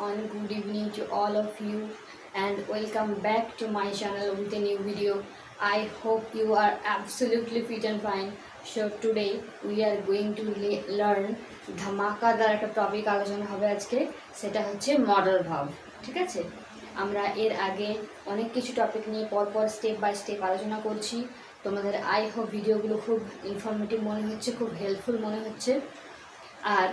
everyone, good evening to all of you and welcome back to my channel with a new video. I hope you are absolutely fit and fine. So today we are going to learn ধামাকাদার একটা topic আলোচনা হবে আজকে, সেটা হচ্ছে model ভাব। ঠিক আছে, আমরা এর আগে অনেক কিছু টপিক নিয়ে পরপর স্টেপ বাই স্টেপ আলোচনা করছি। তোমাদের আই হোপ ভিডিওগুলো খুব ইনফরমেটিভ মনে হচ্ছে, খুব হেল্পফুল মনে হচ্ছে। আর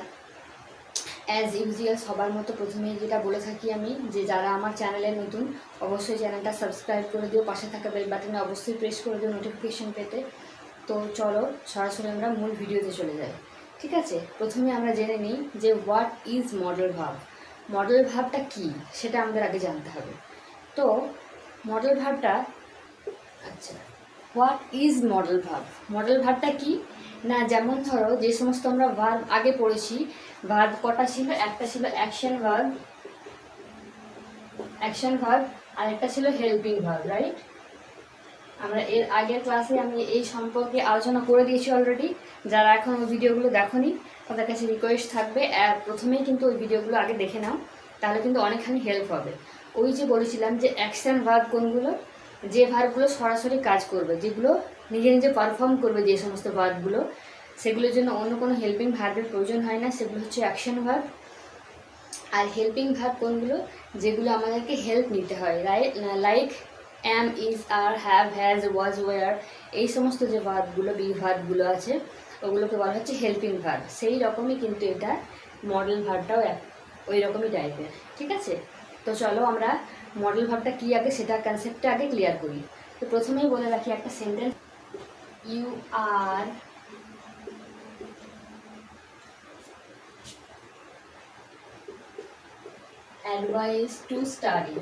অ্যাজ ইউজুয়াল সবার মতো প্রথমেই যেটা বলে থাকি আমি, যে যারা আমার চ্যানেলে নতুন অবশ্যই চ্যানেলটা সাবস্ক্রাইব করে দিও, পাশে থাকা বেল বাটনে অবশ্যই প্রেস করে দিও নোটিফিকেশন পেতে। তো চলো সরাসরি আমরা মূল ভিডিওতে চলে যাই। ঠিক আছে, প্রথমে আমরা জেনে নিই যে হোয়াট ইজ মডেল ভাব। মডেল ভাবটা কী সেটা আমাদের আগে জানতে হবে। তো মডেল ভাবটা হোয়াট ইজ মডেল ভাব। মডেল ভাবটা কি না, যেমন ধরো যে সমস্ত আমরা ভার্ব আগে পড়েছি, ভার্ব কটা ছিল? একটা ছিল অ্যাকশন ভার্ব আর একটা ছিল হেল্পিং ভার্ব, রাইট? আমরা এর আগের ক্লাসে আমি এই সম্পর্কে আলোচনা করে দিয়েছি অলরেডি। যারা এখন ওই ভিডিওগুলো দেখোনি তাদের কাছে রিকোয়েস্ট থাকবে প্রথমেই কিন্তু ওই ভিডিওগুলো আগে দেখে নাও, তাহলে কিন্তু অনেকখানি হেল্প হবে। ওই যে বলেছিলাম যে অ্যাকশন ভার্ব কোনগুলো, যে ভার্বগুলো সরাসরি কাজ করবে, যেগুলো নিজে নিজে পারফর্ম করবে, যে সমস্ত ভার্বগুলো, সেগুলোর জন্য অন্য কোনো হেল্পিং ভার্বের প্রয়োজন হয় না, সেগুলো হচ্ছে অ্যাকশন ভার্ব। আর হেল্পিং ভার্ব কোনগুলো, যেগুলো আমাদেরকে হেল্প নিতে হয়, right? Like am, is, are, have, has, was, were, এই সমস্ত যে ভার্বগুলো, বি ভার্বগুলো আছে, ওগুলোকে বলা হচ্ছে হেল্পিং ভার্ব। সেই রকমই কিন্তু এটা মডেল ভার্বটাও ওই রকমই টাইপের। ঠিক আছে, তো চলো আমরা মডেল ভার্বটা কী আগে সেটা কনসেপ্টটা আগে ক্লিয়ার করি। তো প্রথমেই বলে রাখি একটা sentence, you are advise to study.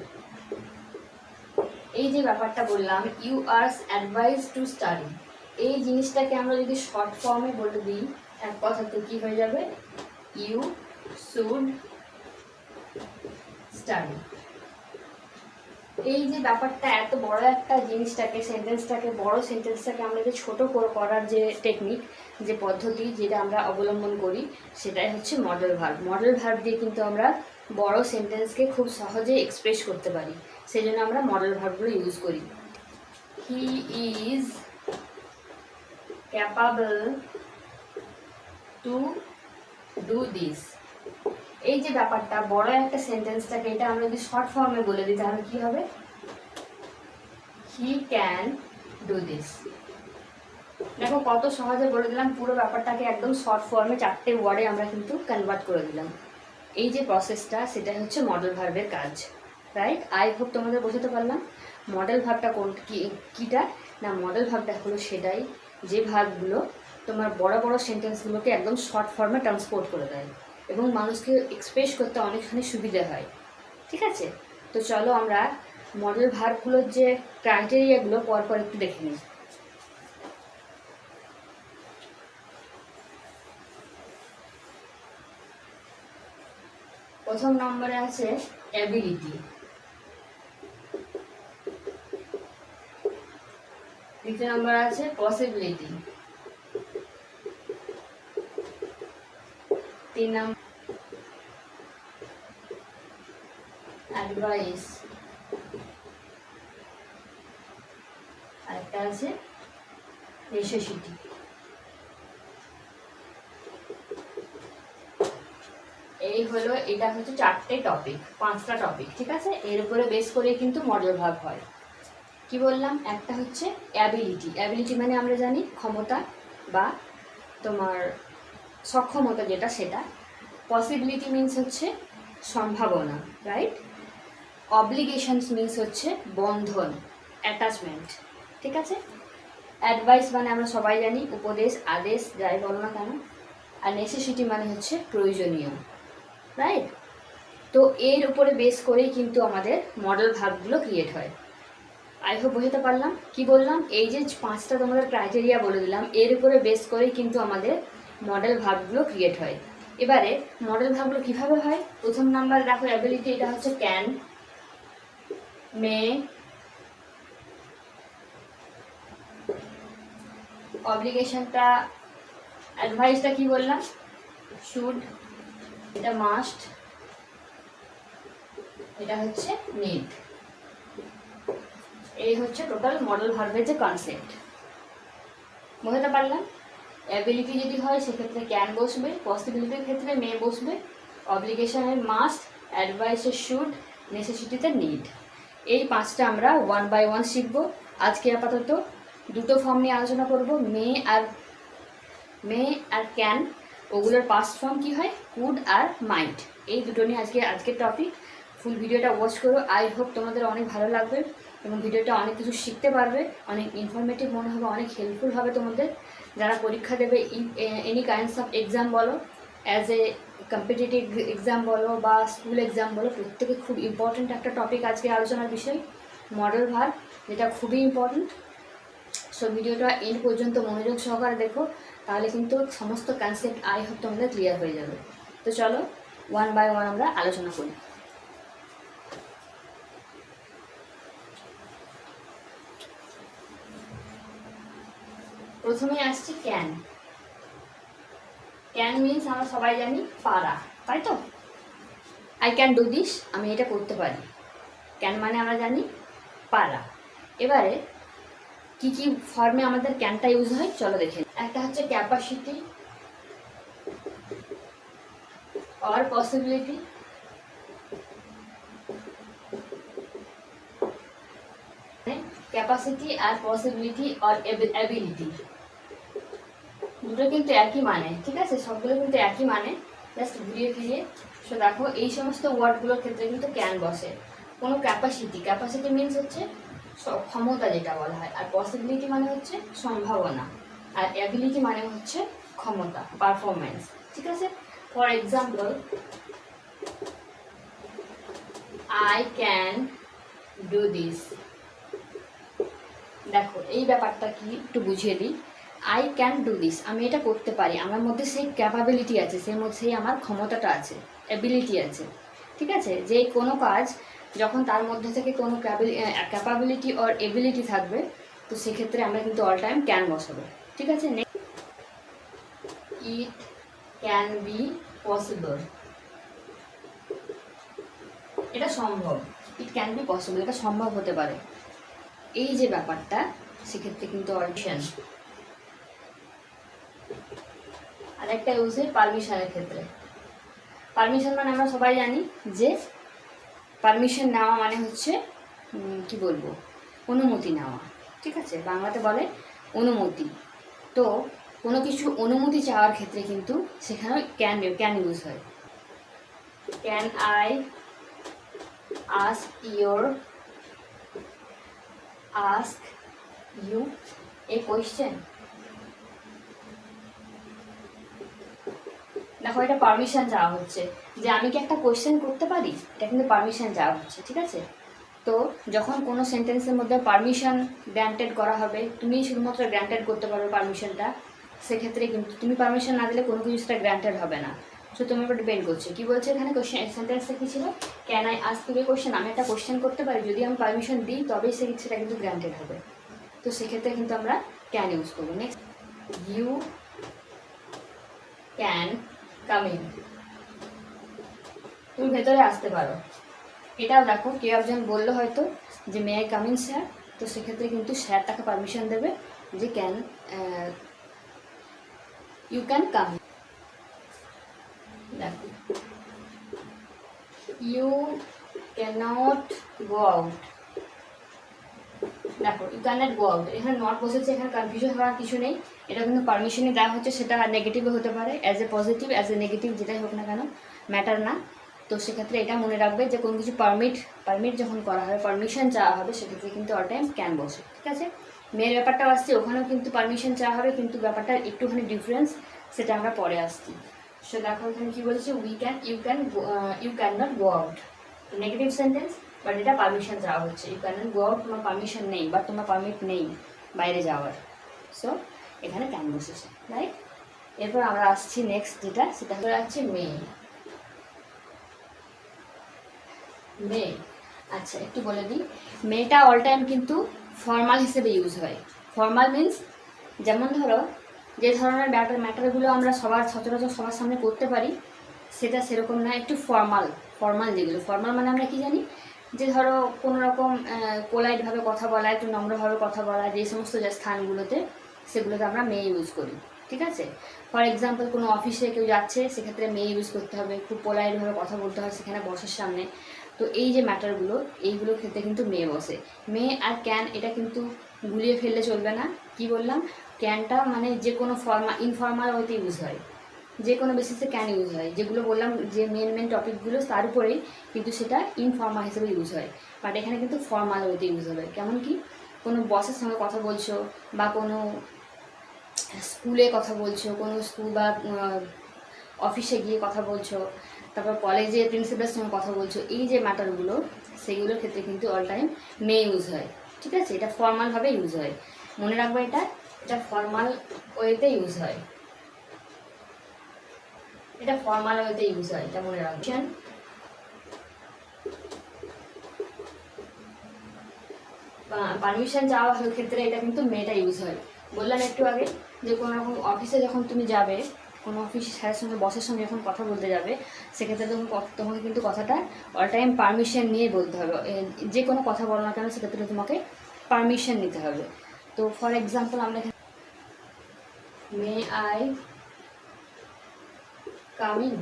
এই যে ব্যাপারটা বললাম, you are advise to study, এই জিনিসটাকে আমরা যদি শর্ট ফর্মে বলে দিই এক কথাতে কী হয়ে যাবে? You should study. এই যে ব্যাপারটা, এত বড় একটা জিনিসটাকে, বড় সেন্টেন্সটাকে আমরা যে ছোট করার যে টেকনিক, যে পদ্ধতি যেটা আমরা অবলম্বন করি, সেটাই হচ্ছে মডেল ভার্ব। মডেল ভার্ব দিয়ে কিন্তু আমরা বড় সেন্টেন্সকে খুব সহজে এক্সপ্রেস করতে পারি, সেই জন্য আমরা মডেল ভার্বগুলো ইউজ করি। He is capable to do this. এই যে ব্যাপারটা, বড় একটা সেন্টেন্সটাকে এটা আমরা যদি শর্ট ফর্মে বলে দিই তাহলে কী হবে? He can do this. দেখো কত সহজে বলে দিলাম, পুরো ব্যাপারটাকে একদম শর্ট ফর্মে 4টে ওয়ার্ডে আমরা কিন্তু কনভার্ট করে দিলাম। এই যে প্রসেসটা, সেটাই হচ্ছে মডেল ভার্বের কাজ, রাইট? আই হোপ তোমাদের বোঝাতে পারলাম। মডেল ভার্বটা কীটা না, মডেল ভার্বটা হলো সেটাই যে ভার্বগুলো তোমার বড় বড় সেন্টেন্সগুলোকে একদম শর্ট ফর্মে ট্রান্সপোর্ট করে দেয় এবং মানুষকে এক্সপ্রেস করতে অনেকখানি সুবিধা হয়। ঠিক আছে, তো চলো আমরা মডেল ভার্বগুলোর যে ক্রাইটেরিয়াগুলো পরপর একটু দেখে নিই। প্রথম নম্বরে আছে অ্যাবিলিটি, দ্বিতীয় নম্বরে আছে পসিবিলিটি, 3 নম্বর অ্যাডভাইস, আরেকটা আছে নেসেসিটি। এই হলো, এটা হচ্ছে 4টে টপিক, 5টা টপিক। ঠিক আছে, এর উপরে বেস করে কিন্তু মডেল ভাব হয়। কি বললাম? একটা হচ্ছে অ্যাবিলিটি। অ্যাবিলিটি মানে আমরা জানি ক্ষমতা বা তোমার সক্ষমতা, যেটা সেটা। পসিবিলিটি মিন্স হচ্ছে সম্ভাবনা, রাইট? অব্লিগেশনস মিন্স হচ্ছে বন্ধন, অ্যাটাচমেন্ট। ঠিক আছে, অ্যাডভাইস মানে আমরা সবাই জানি উপদেশ, আদেশ, যাই বলো না কেন। আর নেসেসিটি মানে হচ্ছে প্রয়োজনীয়, রাইট? তো এর উপরে বেস করেই কিন্তু আমাদের মডেল ভার্বগুলো ক্রিয়েট হয়। আই হোপ বোঝাতে পারলাম। কি বললাম? এই যে 5টা তোমাদের ক্রাইটেরিয়া বলে দিলাম, এর উপরে বেস করেই কিন্তু আমাদের মডেল ভার্বগুলো ক্রিয়েট হয়। এবারে মডেল ভার্বগুলো কীভাবে হয়? প্রথম নাম্বার দেখো অ্যাবিলিটি, এটা হচ্ছে ক্যান, মে, অব্লিগেশনটা, অ্যাডভাইসটা কি বললাম? শুড, এটা মাস্ট, এটা হচ্ছে নিড। এই হচ্ছে টোটাল মডেল ভার্বের যে কনসেপ্ট, বুঝতে পারলাম। অ্যাবিলিটি যদি হয় সেক্ষেত্রে ক্যান বসবে, পসিবিলিটির ক্ষেত্রে মে বসবে, অব্লিগেশনের মাস্ট, অ্যাডভাইসের শুড, নেসেসিটিতে নিড। এই 5টা আমরা 1 বাই 1 শিখব। আজকে আপাতত দুটো ফর্ম নিয়ে আলোচনা করব, মে আর ক্যান। ওগুলোর পাস্ট ফর্ম কী হয়, কুড আর মাইট। এই দুটো নিয়ে আজকের টপিক। ফুল ভিডিওটা ওয়াচ করো। আই হোপ তোমাদের অনেক ভালো লাগবে এবং ভিডিওটা অনেক কিছু শিখতে পারবে, অনেক ইনফরমেটিভ মনে হবে, অনেক হেল্পফুল হবে তোমাদের যারা পরীক্ষা দেবে। এনি কাইন্ডস অফ এক্সাম বলো, অ্যাজ এ কম্পিটিটিভ এক্সাম বলো বা স্কুল এক্সাম বলো, প্রত্যেকে খুব ইম্পর্ট্যান্ট একটা টপিক আজকে আলোচনার বিষয় মডেল ভার্ব, যেটা খুবই ইম্পর্ট্যান্ট। সো ভিডিওটা এন্ড পর্যন্ত মনোযোগ সহকারে দেখো, তাহলে কিন্তু সমস্ত কনসেপ্ট আই হোপ তোমাদের ক্লিয়ার হয়ে যাবে। তো চলো 1 বাই 1 আমরা আলোচনা করি। প্রথমে আসছি ক্যান। ক্যান মিনস আমরা সবাই জানি পারা, তাই তো? আই ক্যান ডু দিস, আমি এটা করতে পারি। ক্যান মানে আমরা জানি পারা। এবারে কি কি ফর্মে আমাদের ক্যানটা ইউজ হয় চলো দেখে। একটা হচ্ছে ক্যাপাসিটি or possibility, ক্যাপাসিটি আর পসিবিলিটি or অ্যাবিলিটি, দুটো কিন্তু একই মানে, ঠিক আছে? সবগুলো কিন্তু একই মানে, জাস্ট ঘুরিয়ে ফিরিয়ে। সো দেখো এই সমস্ত ওয়ার্ডগুলোর ক্ষেত্রে কিন্তু ক্যান বসে। কোনো ক্যাপাসিটি মিনস হচ্ছে ক্ষমতা যেটা বলা হয়, আর পসিবিলিটি মানে হচ্ছে সম্ভাবনা, আর অ্যাবিলিটি মানে হচ্ছে ক্ষমতা, পারফরমেন্স, ঠিক আছে? For example, I can do this। দেখো এই ব্যাপারটা কি একটু বুঝিয়ে দিই। আই ক্যান ডু দিস, আমি এটা করতে পারি, আমার মধ্যে সেই ক্যাপাবিলিটি আছে, সেই আমার ক্ষমতাটা আছে, অ্যাবিলিটি আছে, ঠিক আছে? যে কোনো কাজ যখন তার মধ্যে থেকে কোনো ক্যাপাবিলিটি অর এবিলিটি থাকবে, তো সেক্ষেত্রে আমরা কিন্তু অল টাইম ক্যান বসাবো, ঠিক আছে? ইট ক্যান বি পসিবল, এটা সম্ভব। ইট ক্যান বি পসিবল, এটা সম্ভব হতে পারে। এই যে ব্যাপারটা, সেক্ষেত্রে কিন্তু অপশন। আর একটা ইউজ হয় পারমিশনের ক্ষেত্রে। পারমিশন মানে আমরা সবাই জানি যে পারমিশন নেওয়া মানে হচ্ছে কি বলবো, অনুমতি নেওয়া, ঠিক আছে? বাংলাতে বলে অনুমতি। তো কোনো কিছু অনুমতি চাওয়ার ক্ষেত্রে কিন্তু সেখানেও ক্যান ইউজ হয়। Can I ask you a question? দেখো এটা পারমিশন চাওয়া হচ্ছে যে আমি কি একটা কোয়েশ্চেন করতে পারি, এটা কিন্তু পারমিশন চাওয়া হচ্ছে, ঠিক আছে? তো যখন কোনো সেন্টেন্সের মধ্যে পারমিশন গ্র্যান্টেড করা হবে, তুমি শুধুমাত্র গ্র্যান্টেড করতে পারবে পারমিশনটা, সেক্ষেত্রে কিন্তু তুমি পারমিশন না দিলে কোনো কিছু সেটা গ্র্যান্টেড হবে না। সো তোমার উপর ডিপেন্ড করছে। কী বলছে এখানে কোয়েশ্চেন, সেন্টেন্সটা কী ছিল? Can I ask you a question, আমি একটা কোয়েশ্চেন করতে পারি, যদি আমি পারমিশন দিই তবেই সেটা কিন্তু গ্র্যান্টেড হবে। তো সেক্ষেত্রে কিন্তু আমরা ক্যান ইউজ করবো। Next, you can come in, তুমি ভেতরে আসতে পারো। এটাও দেখো কেউ একজন বললো হয়তো যে may I come in sir, তো সেক্ষেত্রে কিন্তু স্যার তাকে পারমিশন দেবে যে ইউ ক্যান কাম। দেখো ইউ ক্যানট গো আউট, দেখো ইউ ক্যানট গো আউট, এখানে নট বসেছে, এখানে কনফিউশন হওয়ার কিছু নেই। এটা কিন্তু পারমিশনই দেওয়া হচ্ছে, সেটা নেগেটিভও হতে পারে, as a positive as a negative, যেটাই হোক না কেন ম্যাটার না। তো সেক্ষেত্রে এটা মনে রাখবে যে কোনো কিছু পারমিট যখন করা হবে, পারমিশন চাওয়া হবে, সেক্ষেত্রে কিন্তু অল টাইম ক্যান বসে, ঠিক আছে? মেয়ের ব্যাপারটাও আসছে, ওখানেও কিন্তু পারমিশন চাওয়া হবে, কিন্তু ব্যাপারটা একটুখানি ডিফারেন্স, সেটা আমরা পরে আসছি। সো দেখো এখানে কী বলেছে, you can not go out, negative sentence, but এটা পারমিশন চাওয়া হচ্ছে। You can not go out, তোমার পারমিশন নেই বা তোমার পারমিট নেই বাইরে যাওয়ার। সো এখানে ক্যান বসেছে, রাইট? এরপর আমরা আসছি নেক্সট যেটা, সেটা হয়ে যাচ্ছে মে। আচ্ছা একটু বলে দিই, মেটা অল টাইম কিন্তু ফর্মাল হিসেবে ইউজ হয়। ফর্মাল মিন্স, যেমন ধরো যে ধরনের ম্যাটারগুলো আমরা সচরাচর সবার সামনে করতে পারি, সেটা সেরকম না, একটু ফর্মাল। ফর্মাল যেগুলো, ফর্মাল মানে আমরা কি জানি, যে ধরো কোনো রকম পোলাইটভাবে কথা বলা, একটু নম্রভাবে কথা বলা, যে সমস্ত যে স্থানগুলোতে, সেগুলোতে আমরা মে ইউজ করি। ঠিক আছে? ফর এক্সাম্পল কোনো অফিসে কেউ যাচ্ছে, সেক্ষেত্রে মে ইউজ করতে হবে, খুব পোলাইটভাবে কথা বলতে হয় সেখানে বসের সামনে। তো এই যে ম্যাটারগুলো, এইগুলোর ক্ষেত্রে কিন্তু মে বসে। মে আর ক্যান এটা কিন্তু গুলিয়ে ফেললে চলবে না। কি বললাম? ক্যানটা মানে যে কোনো ইনফর্মাল ওয়েতে ইউজ হয়, যে কোনো বেসিসে ক্যান ইউজ হয়। যেগুলো বললাম যে মেন টপিকগুলো, তার উপরেই কিন্তু সেটা ইনফর্মাল হিসেবে ইউজ হয়। বাট এখানে কিন্তু ফর্মাল ওয়েতে ইউজ হবে। কেমন কি? কোনো বসের সঙ্গে কথা বলছো, বা কোনো স্কুলে কথা বলছো, কোনো স্কুল বা অফিসে গিয়ে কথা বলছো, তারপর কলেজে প্রিন্সিপালের সঙ্গে কথা বলছো, এই যে ম্যাটারগুলো, সেগুলোর ক্ষেত্রে কিন্তু অল টাইম মে ইউজ হয়। ঠিক আছে? এটা ফর্মালভাবে ইউজ হয়, মনে রাখবো এটা। এটা ফর্মাল ওয়েতে ইউজ হয়, এটা ফর্মাল ওয়েতে ইউজ হয়, এটা মনে রাখবেন। পারমিশন চাওয়ার ক্ষেত্রে এটা কিন্তু মেটা ইউজ হয়। বললাম একটু আগে যে কোনো রকম অফিসে যখন তুমি যাবে, কোনো অফিস স্যারের সঙ্গে বসের সঙ্গে যখন কথা বলতে যাবে, সেক্ষেত্রে তোমাকে কিন্তু কথাটা অল টাইম পারমিশন নিয়ে বলতে হবে। যে কোনো কথা বলো না কেন, সেক্ষেত্রে তোমাকে পারমিশন নিতে হবে। তো ফর এক্সাম্পল আমরা মে আই কাম ইন,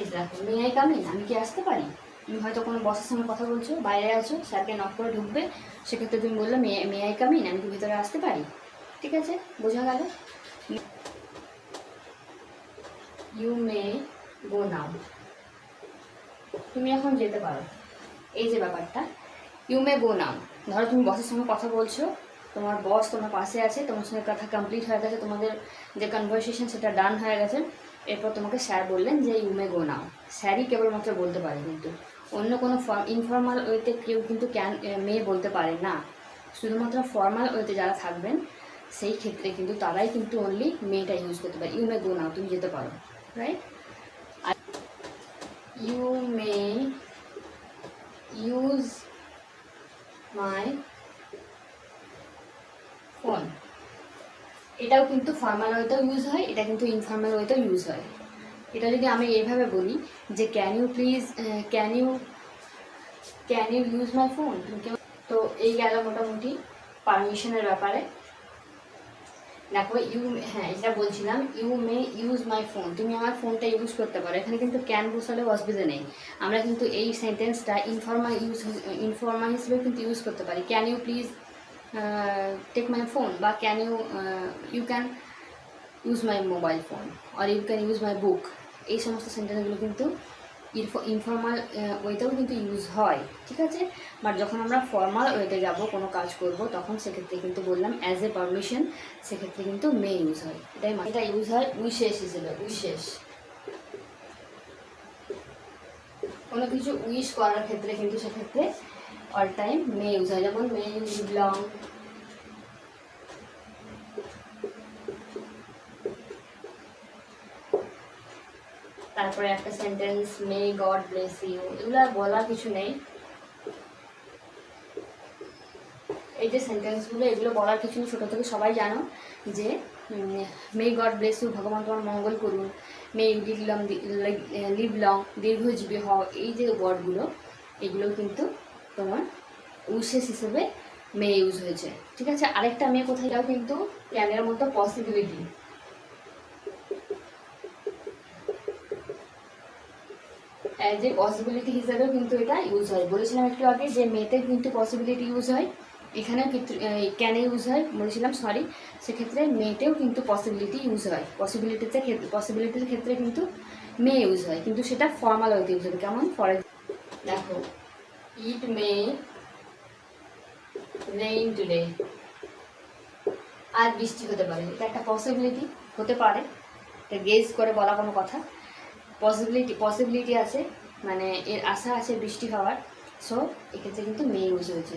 এটা দেখো, মে আই কাম ইন, আমি কি আসতে পারি? তুমি হয়তো কোনো বসের সঙ্গে কথা বলছো, বাইরে আছো, স্যারকে নক করে ঢুকবে, সেক্ষেত্রে তুমি বললে মে আই কাম ইন, আমি কি ভিতরে আসতে পারি? ঠিক আছে? বোঝা গেল? ইউ মে গো নাও, তুমি এখন যেতে পারো। এই যে ব্যাপারটা, ইউ মে গো নাও। ধরো তুমি বসের সঙ্গে কথা বলছো, তোমার বস তোমার পাশে আছে, তোমার সঙ্গে কথা কমপ্লিট হয়ে গেছে, তোমাদের যে কনভারসেশন সেটা ডান হয়ে গেছে। এরপর তোমাকে স্যার বললেন যে ইউ মে গো নাও। স্যারই কেবলমাত্র বলতে পারে, কিন্তু অন্য কোনো ইনফর্মাল ওয়েতে কেউ কিন্তু মে বলতে পারে না। শুধুমাত্র ফর্মাল ওয়েতে যারা থাকবেন, সেই ক্ষেত্রে কিন্তু তারাই কিন্তু অনলি মেটা ইউজ করতে পারে। ইউ মে গো নাও, তুমি যেতে পারো, রাইট? আর you may use my phone, এটাও কিন্তু ফর্মাল ওয়েতেও ইউজ হয়, এটা কিন্তু ইনফর্মাল ওয়েতেও ইউজ হয়। এটা যদি আমি এইভাবে বলি যে can you please, can you use my phone, তো এই গেল মোটামুটি পারমিশনের ব্যাপারে। দেখো হ্যাঁ, এটা বলছিলাম you may use my phone, তুমি আমার ফোনটা ইউজ করতে পারো। এখানে কিন্তু ক্যান বসালেও অসুবিধা নেই। আমরা কিন্তু এই সেন্টেন্সটা ইনফর্মাল হিসেবে কিন্তু ইউজ করতে পারি। Can you please take my phone, বা you can use my mobile phone, আর you can use my book. এই সমস্ত সেন্টেন্সগুলো কিন্তু ইনফর্মাল ওয়েতেও কিন্তু ইউজ হয়। ঠিক আছে? বাট যখন আমরা ফর্মাল ওয়েতে যাব, কোনো কাজ করব, তখন সেক্ষেত্রে কিন্তু বললাম অ্যাজ এ পারমিশন, সেক্ষেত্রে কিন্তু মে ইউজ হয়। এটা ইউজ হয় উইশেস হিসেবে। উইশেস, কোনো কিছু উইশ করার ক্ষেত্রে কিন্তু সেক্ষেত্রে অল টাইম মে ইউজ হয়। যেমন মে ইউ লিভ লং, তারপরে একটা sentence may God bless you, এগুলো আর বলার কিছু নেই। এই যে সেন্টেন্সগুলো, এগুলো বলার কিছু নেই, ছোটো থেকে সবাই জানো যে মে গড ব্লেস ইউ, ভগবান তোমার মঙ্গল করুন। মে ইউ লিভ লং, দীর্ঘজীবী হও। এই যে ওয়ার্ডগুলো, এগুলো কিন্তু তোমার উইশেস হিসেবে মে ইউজ হয়েছে। ঠিক আছে? আরেকটা মে কোথায় যাও, কিন্তু ক্যানের মতো পসিবিলিটি, যে পসিবিলিটি হিসেবেও কিন্তু এটা ইউজ হয়। বলেছিলাম একটু আগে যে মেতে কিন্তু পসিবিলিটি ইউজ হয়, এখানেও কিন্তু ক্যানে ইউজ হয় বলেছিলাম, সরি। সেক্ষেত্রে মেতেও কিন্তু পসিবিলিটি ইউজ হয়। পসিবিলিটির ক্ষেত্রে কিন্তু মে ইউজ হয়, কিন্তু সেটা ফর্মাল ওয়েতে ইউজ হবে। কেমন? দেখো, ইট মে রেইন টুডে, আর বৃষ্টি হতে পারে। এটা একটা পসিবিলিটি, হতে পারে, এটা গেস করে বলা কোনো কথা। পসিবিলিটি আছে, মানে এর আশা আছে বৃষ্টি হওয়ার। সো এক্ষেত্রে কিন্তু মে ইউজ হয়েছে।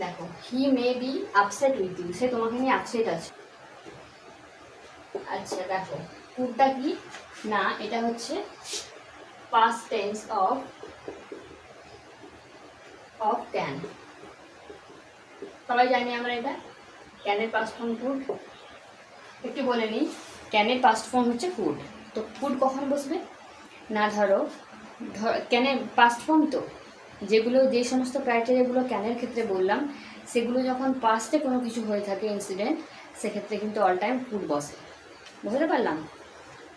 দেখো, he may be upset with you, সে তোমাকে নিয়ে আপসেট আছে। আচ্ছা দেখো, কুডটা কি না, এটা হচ্ছে পাস্ট টেন্স অফ ক্যান। সবাই জানি আমরা এটা। ক্যানের পাস্ট ফর্ম ফুড। একটু বলে নিই, ক্যানের পাস্ট ফর্ম হচ্ছে ফুড। তো ফুড কখন বসবে না, ধরো ক্যানের পাস্ট ফর্ম, তো যেগুলো যে সমস্ত ক্রাইটেরিয়াগুলো ক্যানের ক্ষেত্রে বললাম, সেগুলো যখন পাস্টে কোনো কিছু হয়ে থাকে ইনসিডেন্ট, সেক্ষেত্রে কিন্তু অল টাইম ফুড বসে। বুঝতে পারলাম?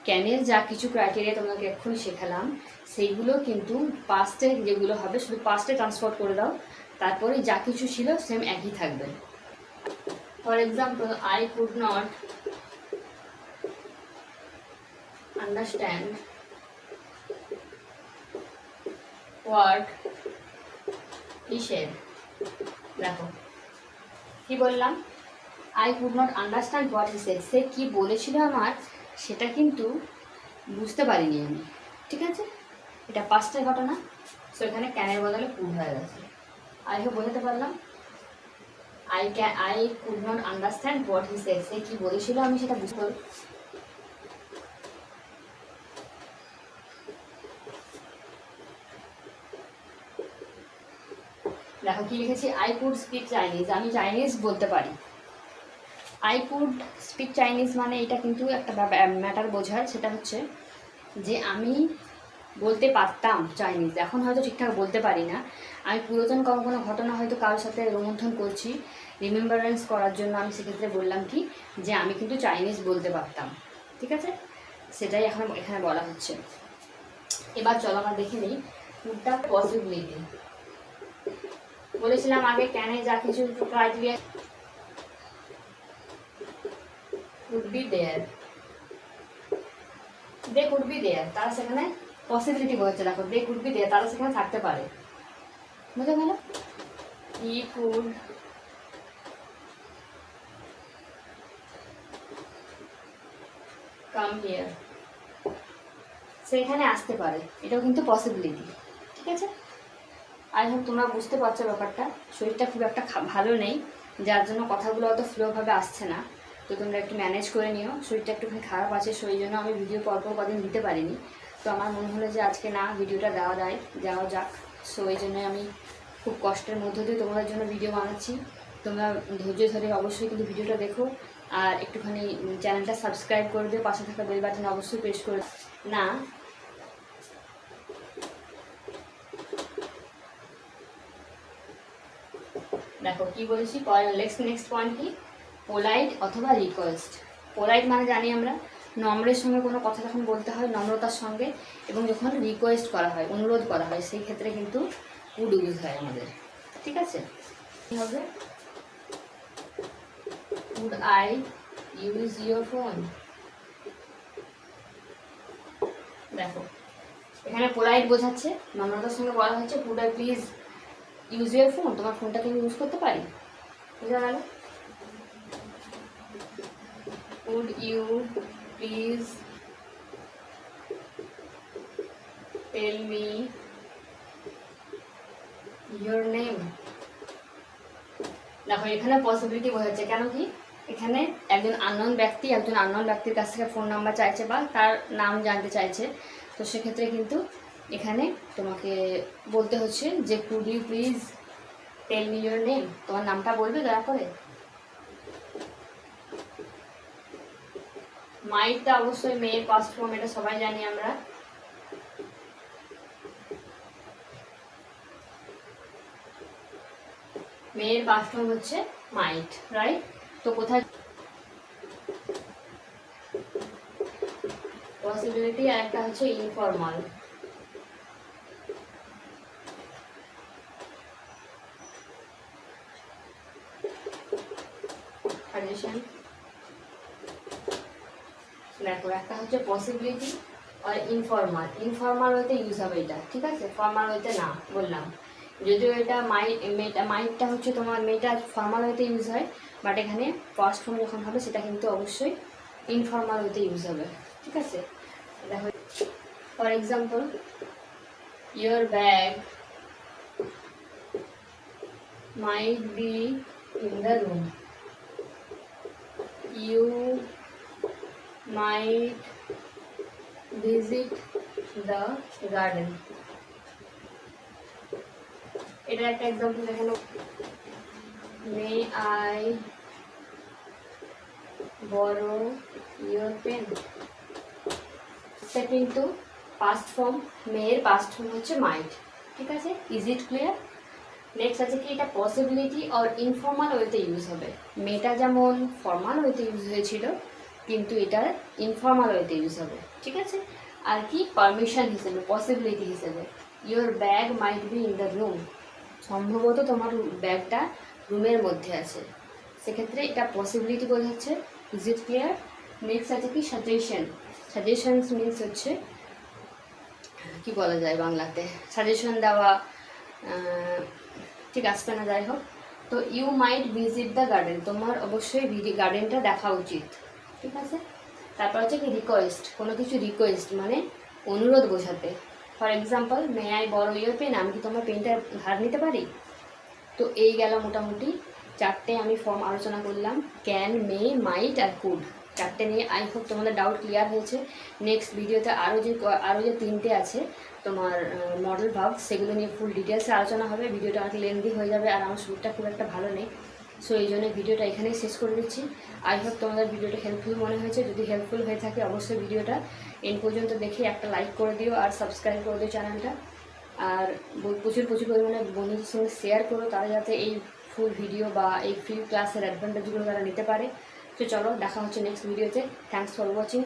ক্যানের যা কিছু ক্রাইটেরিয়া তোমাকে এক্ষুনি শেখালাম, সেইগুলো কিন্তু পাস্টে যেগুলো হবে শুধু পাস্টে ট্রান্সফার করে দাও, তারপরে যা কিছু ছিল সেম একই থাকবে। For example, I could not understand what he said. দেখো কি বললাম, I could not understand what he said. সে কী বলেছিল আমার সেটা কিন্তু বুঝতে পারিনি আমি, ঠিক আছে? এটা পাস্টের ঘটনা, সো এখানে ক্যানের বদলে কুড হয়ে গেছে। আই হোপ বোঝাতে পারলাম। I could not understand what he said, সে কী বলেছিল আমি সেটা বুঝতে পারি। দেখো কি লিখেছি, আই কুড স্পিক চাইনিজ, আমি চাইনিজ বলতে পারি। আই কুড স্পিক চাইনিজ মানে এটা কিন্তু একটা ম্যাটার বোঝার, সেটা হচ্ছে যে আমি বলতে পারতাম চাইনিজ, এখন হয়তো ঠিকঠাক বলতে পারি না। আমি পুরাতন কোনো ঘটনা হয়তো কারোর সাথে রোমন্থন করছি রিমেম্বারেন্স করার জন্য, আমি সেক্ষেত্রে বললাম কি যে আমি কিন্তু চাইনিজ বলতে পারতাম, ঠিক আছে? সেটাই এখন এখানে বলা হচ্ছে। এবার চলো আমরা দেখে নিই ফুডটা পসিবিলিটি। বলেছিলাম আগে ক্যানে যা কিছু criteria would be there, they could be there, তারা সেখানে পসিবিলিটি বলছে। দেখো they could be there, তারা সেখানে থাকতে পারে। বুঝে গেল? he could come here, সেখানে আসতে পারে, এটাও কিন্তু পসিবিলিটি, ঠিক আছে? আই হোপ তোমরা বুঝতে পারছো ব্যাপারটা। শরীরটা খুব একটা ভালো নেই, যার জন্য কথাগুলো অত ফ্লোভাবে আসছে না, তো তোমরা একটু ম্যানেজ করে নিও। শরীরটা একটুখানি খারাপ আছে, সেই জন্য আমি ভিডিও পরপর কদিন দিতে পারিনি। তো আমার মনে হলো যে আজকে না, ভিডিওটা দেওয়া যাক। সো এই জন্যই আমি খুব কষ্টের মধ্য দিয়ে তোমাদের জন্য ভিডিও বানাচ্ছি। তোমরা ধৈর্য ধরে অবশ্যই কিন্তু ভিডিওটা দেখো, আর একটুখানি চ্যানেলটা সাবস্ক্রাইব করবে, পাশে থাকা বেল বাটন অবশ্যই প্রেস করে না। দেখো কি বলেছি, নেক্সট পয়েন্ট কি, পোলাইট অথবা রিকোয়েস্ট। পোলাইট মানে জানি আমরা নম্রের সঙ্গে কোনো কথা যখন বলতে হয় নম্রতার সঙ্গে, এবং যখন রিকোয়েস্ট করা হয়, অনুরোধ করা হয়, সেই ক্ষেত্রে কিন্তু উড ইউজ হয় আমাদের, ঠিক আছে? কী হবে, would I use your phone. দেখো এখানে পোলাইট বোঝাচ্ছে, নম্রতার সঙ্গে বলা হচ্ছে would I please use your phone, তোমার ফোনটাকে আমি ইউজ করতে পারি। বুঝা গেল? would you please tell me your name? দেখো এখানে পসিবিলিটি বোঝাচ্ছে, কেন কি এখানে একজন আননোন ব্যক্তির কাছ থেকে ফোন নাম্বার চাইছে বা তার নাম জানতে চাইছে, তো সেক্ষেত্রে কিন্তু এখানে তোমাকে বলতে হচ্ছে যে could you please tell me your name, তোমার নামটা বলবে দয়া করে। মাইটটা অবশ্যই মেয়ের পাস্ট ফর্ম, এটা সবাই জানি আমরা। মেয়ের পাস্ট ফর্ম হচ্ছে মাইট, রাইট? তো কোথায় পসিবিলিটি, আর একটা হচ্ছে ইনফর্মাল। সাজেশন দেখো, একটা হচ্ছে পসিবিলিটি আর ইনফর্মাল হইতে ইউজ হবে এটা, ঠিক আছে? ফর্মাল হইতে না বললাম, যদিও এটা মাইটটা হচ্ছে তোমার মেয়েটা ফর্মাল হইতে ইউজ হয়, বাট এখানে ফার্স্ট ফর্ম যখন হবে সেটা কিন্তু অবশ্যই ইনফর্মাল হইতে ইউজ হবে, ঠিক আছে? দেখো for example, your bag might be in the room, you might visit the garden. এটা একটা এক্সাম্পল দেখানো, may I borrow your pen। এটা কিন্তু পাস্ট ফর্ম, মেয়ের পাস্ট ফর্ম হচ্ছে মাইট, ঠিক আছে? Is it clear? নেক্সট আছে কি, এটা পসিবিলিটি আর ইনফর্মাল ওয়েতে ইউজ হবে। মেয়েটা যেমন ফর্মাল ওয়েতে ইউজ হয়েছিল, কিন্তু এটা ইনফর্মাল ওয়েতে ইউজ হবে, ঠিক আছে? আর কি, পারমিশন হিসেবে, পসিবিলিটি হিসেবে, your bag might be in the room, সম্ভবত তোমার ব্যাগটা রুমের মধ্যে আছে, সেক্ষেত্রে এটা পসিবিলিটি বোঝাচ্ছে। Is it clear? নেক্সট আছে কি, সাজেশন। সাজেশনস মিনস হচ্ছে কি বলা যায় বাংলাতে, সাজেশন দেওয়া, ঠিক আসছে না, যাই হোক। তো you might visit the garden, তোমার অবশ্যই গার্ডেনটা দেখা উচিত, ঠিক আছে? তারপর হচ্ছে কি, রিকোয়েস্ট, কোনো কিছু রিকোয়েস্ট মানে অনুরোধ বোঝাতে। For example, may I borrow your pen, আমি কি তোমার পেনটা ধার নিতে পারি? তো এই গেল মোটামুটি 4টে আমি ফর্ম আলোচনা করলাম, can, May, mite R could, 4টে নিয়ে। আই হোপ তোমাদের ডাউট ক্লিয়ার হয়েছে। নেক্সট ভিডিওতে আরও যে 3টে আছে তোমার মডেল ভাব, সেগুলো নিয়ে ফুল ডিটেলসে আলোচনা হবে। ভিডিওটা অনেক লেন্দি হয়ে যাবে, আর আমার শরীরটা খুব একটা ভালো নেই, সো এই জন্য ভিডিওটা এখানেই শেষ করে দিচ্ছি। আই হোপ তোমাদের ভিডিওটা হেল্পফুল মনে হয়েছে। যদি হেল্পফুল হয়ে থাকে অবশ্যই ভিডিওটা এন্ড পর্যন্ত দেখে একটা লাইক করে দিও আর সাবস্ক্রাইব করে দিও চ্যানেলটা। আর প্রচুর পরিমাণে বন্ধুদের সঙ্গে শেয়ার করো, তারা যাতে এই ফুল ভিডিও বা এই ফ্রি ক্লাসের অ্যাডভান্টেজগুলো তারা নিতে পারে। তো চলো, দেখা হচ্ছে নেক্সট ভিডিওতে। Thanks for watching.